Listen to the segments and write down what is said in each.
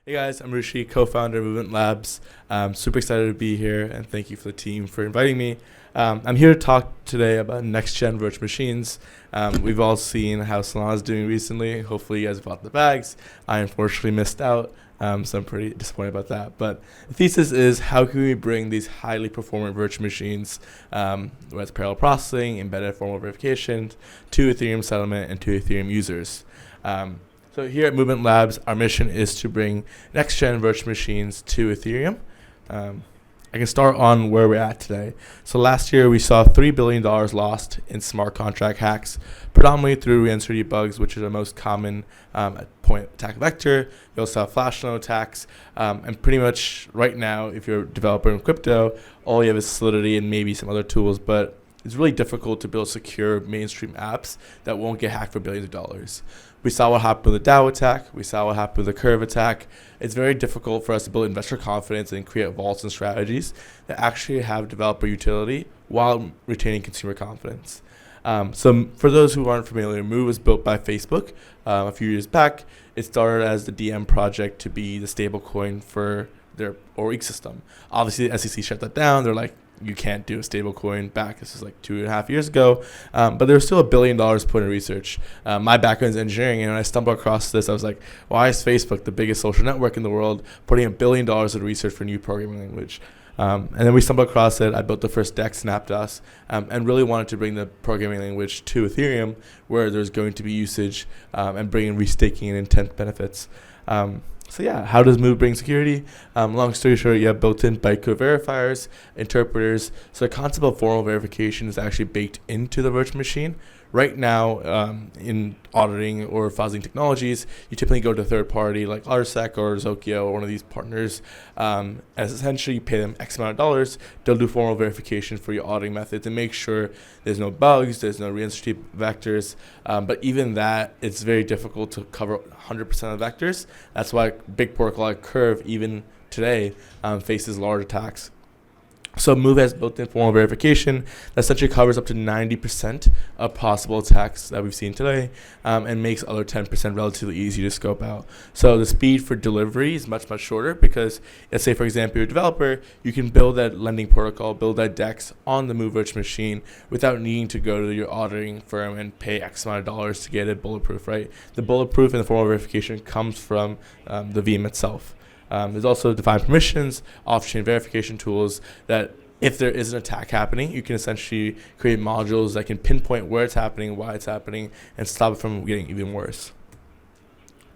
Hey guys, I'm Rushi, co-founder of Movement Labs. Super excited to be here, and thank you for the team for inviting me. I'm here to talk today about next-gen virtual machines. We've all seen how Solana's doing recently. Hopefully you guys bought the bags. I unfortunately missed out, so I'm pretty disappointed about that. But the thesis is, how can we bring these highly performant virtual machines, whether it's parallel processing, embedded formal verification, to Ethereum settlement and to Ethereum users. So here at Movement Labs, our mission is to bring next-gen virtual machines to Ethereum. I can start on where we're at today. So last year, we saw $3 billion lost in smart contract hacks, predominantly through re-entry bugs, which is the most common point attack vector. You also have flash node attacks. And pretty much right now, if you're a developer in crypto, all you have is Solidity and maybe some other tools, but it's really difficult to build secure mainstream apps that won't get hacked for billions of dollars. We saw what happened with the DAO attack. We saw what happened with the Curve attack. It's very difficult for us to build investor confidence and create vaults and strategies that actually have developer utility while retaining consumer confidence. So for those who aren't familiar, Move was built by Facebook a few years back. It started as the DM project to be the stablecoin for their OREC system. Obviously, the SEC shut that down. They're like, you can't do a stable coin back. This was like 2.5 years ago. But there was still $1 billion put in research. My background is engineering, and when I stumbled across this, I was like, why is Facebook, the biggest social network in the world, putting $1 billion in research for a new programming language? And then we stumbled across it. I built the first DEX, Snapdos, and really wanted to bring the programming language to Ethereum, where there's going to be usage and bringing restaking and intent benefits. So yeah, how does Move bring security? Long story short, you have built-in bytecode verifiers, interpreters. So the concept of formal verification is actually baked into the virtual machine. Right now, in auditing or fuzzing technologies, you typically go to a third party like RSEC or Zokyo or one of these partners, as essentially you pay them X amount of dollars. They'll do formal verification for your auditing methods and make sure there's no bugs, there's no re-entry vectors. But even that, it's very difficult to cover 100% of vectors. That's why big protocol like Curve, even today, faces large attacks. So Move has built-in formal verification that essentially covers up to 90% of possible attacks that we've seen today, and makes other 10% relatively easy to scope out. So the speed for delivery is much, much shorter because, let's say, for example, you're a developer, you can build that lending protocol, build that DEX on the Move virtual machine without needing to go to your auditing firm and pay X amount of dollars to get it bulletproof, right? The bulletproof and the formal verification comes from the VM itself. There's also defined permissions, off-chain verification tools that if there is an attack happening, you can essentially create modules that can pinpoint where it's happening, why it's happening, and stop it from getting even worse.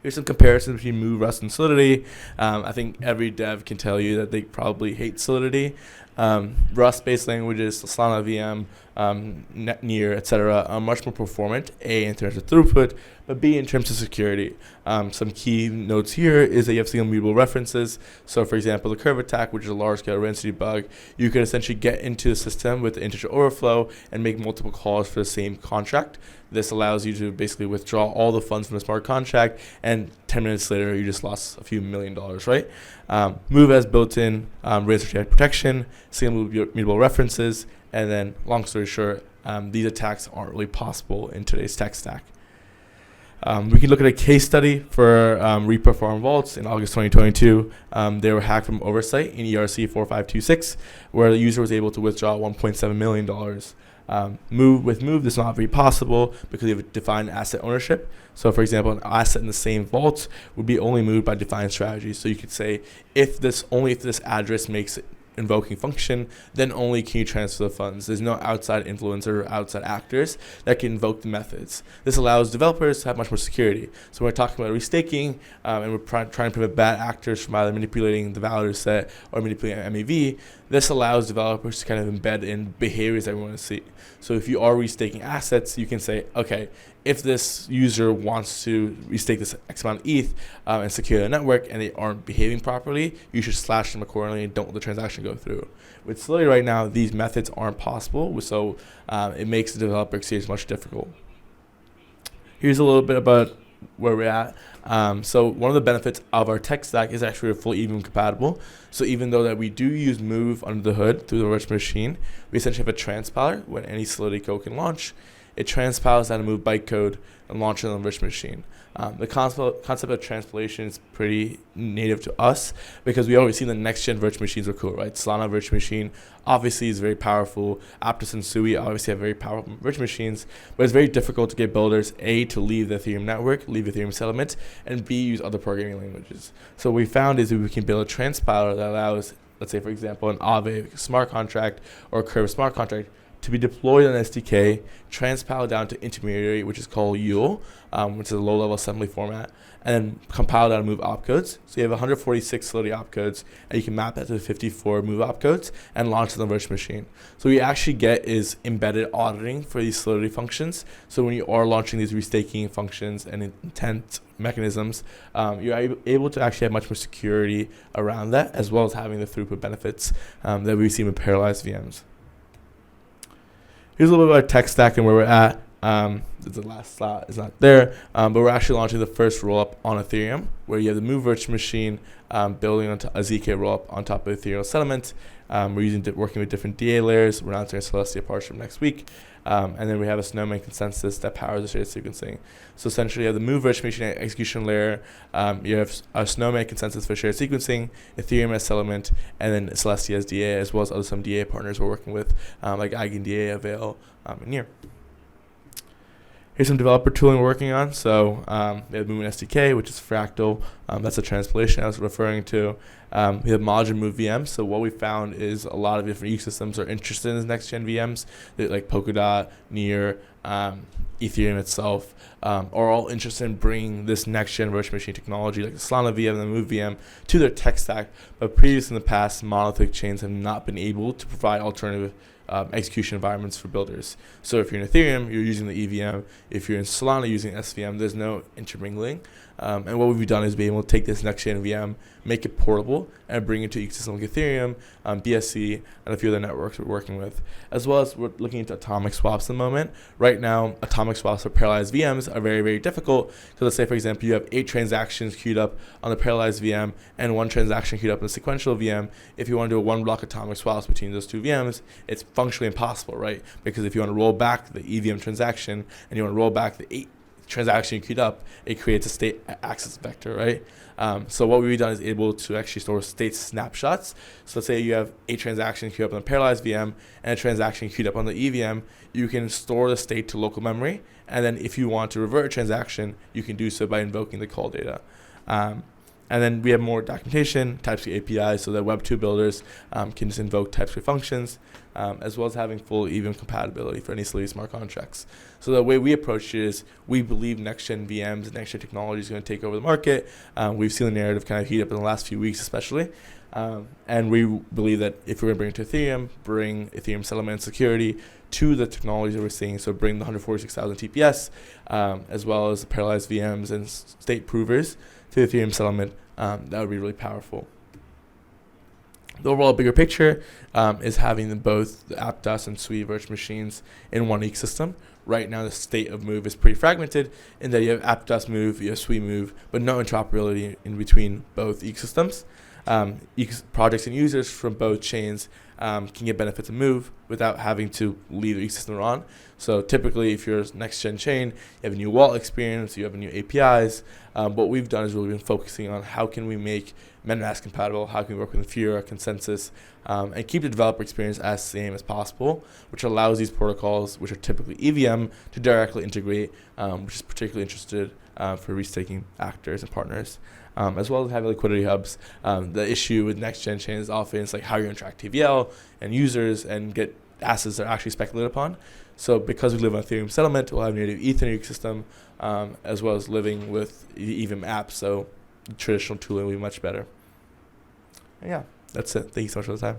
Here's some comparisons between Move, Rust, and Solidity. I think every dev can tell you that they probably hate Solidity. Rust-based languages, Solana VM, Near, etc., are much more performant, A, in terms of throughput, but B, in terms of security. Some key notes here is that you have single mutable references. So, for example, the Curve attack, which is a large-scale re-entry bug, you can essentially get into the system with the integer overflow and make multiple calls for the same contract. This allows you to basically withdraw all the funds from the smart contract, and 10 minutes later, you just lost a few $1 million, right? Move has built-in re-entry protection, single mutable references, and then, long story short, these attacks aren't really possible in today's tech stack. We can look at a case study for reperform vaults in August 2022. They were hacked from oversight in ERC 4526, where the user was able to withdraw $1.7 million. With Move, this is not very possible because you have defined asset ownership. So, for example, an asset in the same vault would be only moved by defined strategies. So you could say, if this address makes invoking function, then only can you transfer the funds. There's no outside influencer or outside actors that can invoke the methods. This allows developers to have much more security. So we're talking about restaking, and we're trying to prevent bad actors from either manipulating the validator set or manipulating MEV. This allows developers to kind of embed in behaviors that we want to see. So if you are restaking assets, you can say, okay, if this user wants to restake this X amount of ETH and secure the network and they aren't behaving properly, you should slash them accordingly and don't let the transaction go through. With Solidity right now, these methods aren't possible, so it makes the developer experience much difficult. Here's a little bit about where we're at. So one of the benefits of our tech stack is actually we're fully EVM compatible. So even though that we do use Move under the hood through the virtual machine, we essentially have a transpiler when any Solidity code can launch. it transpiles down to move bytecode and launch it on the virtual machine. The concept of transpilation is pretty native to us because we always seen the next gen virtual machines were cool, right? Solana virtual machine obviously is very powerful. Aptos and Sui obviously have very powerful virtual machines, but it's very difficult to get builders A, to leave the Ethereum network, leave Ethereum settlement, and B, use other programming languages. So what we found is that we can build a transpiler that allows, let's say for example, an Aave smart contract or a Curve smart contract to be deployed on SDK, transpiled down to intermediary, which is called UL, which is a low-level assembly format, and then compiled down to move opcodes. So you have 146 Solidity opcodes, and you can map that to 54 move opcodes and launch it on the virtual machine. So what you actually get is embedded auditing for these Solidity functions. So when you are launching these restaking functions and intent mechanisms, you're able to actually have much more security around that, as well as having the throughput benefits that we've seen with parallelized VMs. Here's a little bit of our tech stack and where we're at. The last slide is not there, but we're actually launching the first rollup on Ethereum, where you have the Move virtual machine building onto a ZK rollup on top of Ethereum settlement. We're working with different DA layers. We're announcing a Celestia partnership next week. And then we have a Snowman consensus that powers the shared sequencing. So essentially, you have the Move virtual machine execution layer. You have a Snowman consensus for shared sequencing, Ethereum as settlement, and then Celestia as DA, as well as some DA partners we're working with, like EigenDA, Avail, and Near. Here's some developer tooling we're working on. So we have Movement SDK, which is Fractal. That's a transpilation I was referring to. We have Modular Move VMs. So what we found is a lot of different ecosystems are interested in these next-gen VMs, like Polkadot, Near, Ethereum itself, are all interested in bringing this next-gen virtual machine technology, like the Solana VM and the Move VM, to their tech stack. But previously in the past, monolithic chains have not been able to provide alternative execution environments for builders. So if you're in Ethereum, you're using the EVM. If you're in Solana using SVM, there's no intermingling. And what we've done is be able to take this next-gen VM, make it portable, and bring it to ecosystems like Ethereum, BSC, and a few other networks we're working with. As well as we're looking into atomic swaps at the moment. Right now, atomic swaps for parallelized VMs are very, very difficult. So let's say, for example, you have 8 transactions queued up on the parallelized VM and 1 transaction queued up in the sequential VM. If you want to do a one-block atomic swaps between those 2 VMs, it's functionally impossible, right? Because if you want to roll back the EVM transaction and you want to roll back the 8 transaction queued up, it creates a state access vector, right? So what we've done is able to actually store state snapshots. So let's say you have 8 transactions queued up on the parallelized VM and a transaction queued up on the EVM. You can store the state to local memory, and then if you want to revert a transaction, you can do so by invoking the call data. And then we have more documentation, TypeScript APIs, so that Web2 builders can just invoke TypeScript functions, as well as having full EVM compatibility for any Solidity smart contracts. So the way we approach it is we believe next-gen VMs and next-gen technology is going to take over the market. We've seen the narrative kind of heat up in the last few weeks especially. And we believe that if we're going to bring it to Ethereum, bring Ethereum settlement and security to the technologies that we're seeing, so bring the 146,000 TPS, as well as the parallelized VMs and state provers to Ethereum settlement, that would be really powerful. The overall bigger picture is having both the Aptos and Sui virtual machines in one ecosystem. Right now, the state of Move is pretty fragmented in that you have Aptos Move, you have Sui Move, but no interoperability in between both ecosystems. Projects and users from both chains can get benefits of Move without having to leave the ecosystem they're on. So typically, if you're a next-gen chain, you have a new wallet experience, you have a new APIs. What we've done is really been focusing on how can we make MetaMask compatible, how can we work with Infura, Consensus, and keep the developer experience as same as possible, which allows these protocols, which are typically EVM, to directly integrate, which is particularly interested for restaking actors and partners. As well as having liquidity hubs. The issue with next-gen chains is often it's like how you're going to track TVL and users and get assets that are actually speculated upon. So because we live on Ethereum settlement, we'll have native Ether ecosystem, as well as living with EVM apps. So the traditional tooling will be much better. And yeah, that's it. Thank you so much for the time.